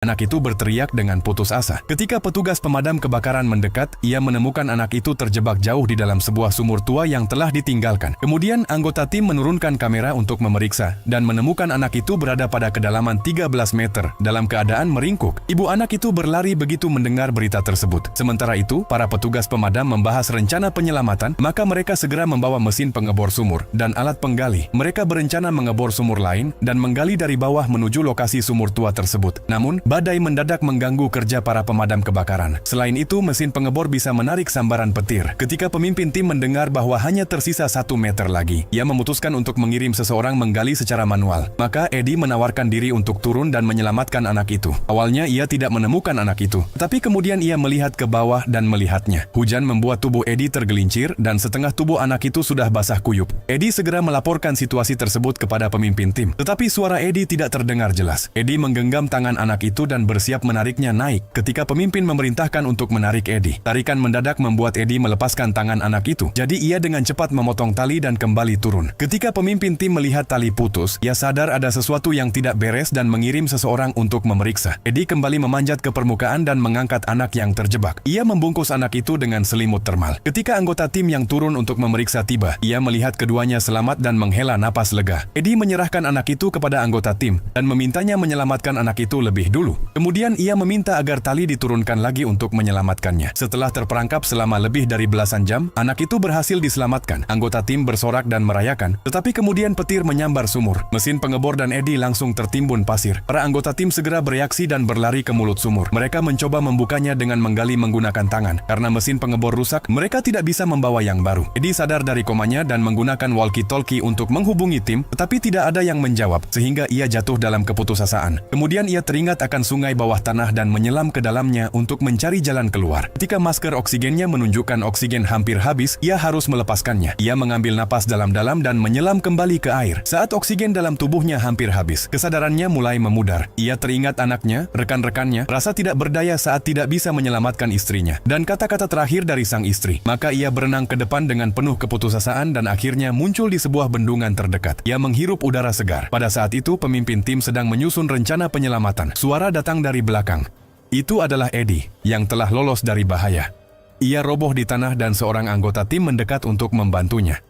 Anak itu berteriak dengan putus asa. Ketika petugas pemadam kebakaran mendekat, ia menemukan anak itu terjebak jauh di dalam sebuah sumur tua yang telah ditinggalkan. Kemudian anggota tim menurunkan kamera untuk memeriksa dan menemukan anak itu berada pada kedalaman 13 meter dalam keadaan meringkuk. Ibu anak itu berlari begitu mendengar berita tersebut. Sementara itu, para petugas pemadam membahas rencana penyelamatan, maka mereka segera membawa mesin pengebor sumur dan alat penggali. Mereka berencana mengebor sumur lain dan menggali dari bawah menuju lokasi sumur tua tersebut. Namun, badai mendadak mengganggu kerja para pemadam kebakaran. Selain itu, mesin pengebor bisa menarik sambaran petir. Ketika pemimpin tim mendengar bahwa hanya tersisa 1 meter lagi, ia memutuskan untuk mengirim seseorang menggali secara manual. Maka Eddie menawarkan diri untuk turun dan menyelamatkan anak itu. Awalnya ia tidak menemukan anak itu, tapi kemudian ia melihat ke bawah dan melihatnya. Hujan membuat tubuh Eddie tergelincir dan setengah tubuh anak itu sudah basah kuyup. Eddie segera melaporkan situasi tersebut kepada pemimpin tim, tetapi suara Eddie tidak terdengar jelas. Eddie menggenggam tangan anak itu dan bersiap menariknya naik ketika pemimpin memerintahkan untuk menarik Eddie. Tarikan mendadak membuat Eddie melepaskan tangan anak itu. Jadi ia dengan cepat memotong tali dan kembali turun. Ketika pemimpin tim melihat tali putus, ia sadar ada sesuatu yang tidak beres dan mengirim seseorang untuk memeriksa. Eddie kembali memanjat ke permukaan dan mengangkat anak yang terjebak. Ia membungkus anak itu dengan selimut termal. Ketika anggota tim yang turun untuk memeriksa tiba, ia melihat keduanya selamat dan menghela napas lega. Eddie menyerahkan anak itu kepada anggota tim dan memintanya menyelamatkan anak itu lebih dulu. Kemudian ia meminta agar tali diturunkan lagi untuk menyelamatkannya. Setelah terperangkap selama lebih dari belasan jam, anak itu berhasil diselamatkan. Anggota tim bersorak dan merayakan, tetapi kemudian petir menyambar sumur. Mesin pengebor dan Eddie langsung tertimbun pasir. Para anggota tim segera bereaksi dan berlari ke mulut sumur. Mereka mencoba membukanya dengan menggali menggunakan tangan. Karena mesin pengebor rusak, mereka tidak bisa membawa yang baru. Eddie sadar dari komanya dan menggunakan walkie-talkie untuk menghubungi tim, tetapi tidak ada yang menjawab, sehingga ia jatuh dalam keputusasaan. Kemudian ia teringat akan sungai bawah tanah dan menyelam ke dalamnya untuk mencari jalan keluar. Ketika masker oksigennya menunjukkan oksigen hampir habis, ia harus melepaskannya. Ia mengambil napas dalam-dalam dan menyelam kembali ke air. Saat oksigen dalam tubuhnya hampir habis, kesadarannya mulai memudar. Ia teringat anaknya, rekan-rekannya, rasa tidak berdaya saat tidak bisa menyelamatkan istrinya, dan kata-kata terakhir dari sang istri. Maka ia berenang ke depan dengan penuh keputusasaan dan akhirnya muncul di sebuah bendungan terdekat. Ia menghirup udara segar. Pada saat itu, pemimpin tim sedang menyusun rencana penyelamatan. Suara datang dari belakang. Itu adalah Eddie, yang telah lolos dari bahaya. Ia roboh di tanah dan seorang anggota tim mendekat untuk membantunya.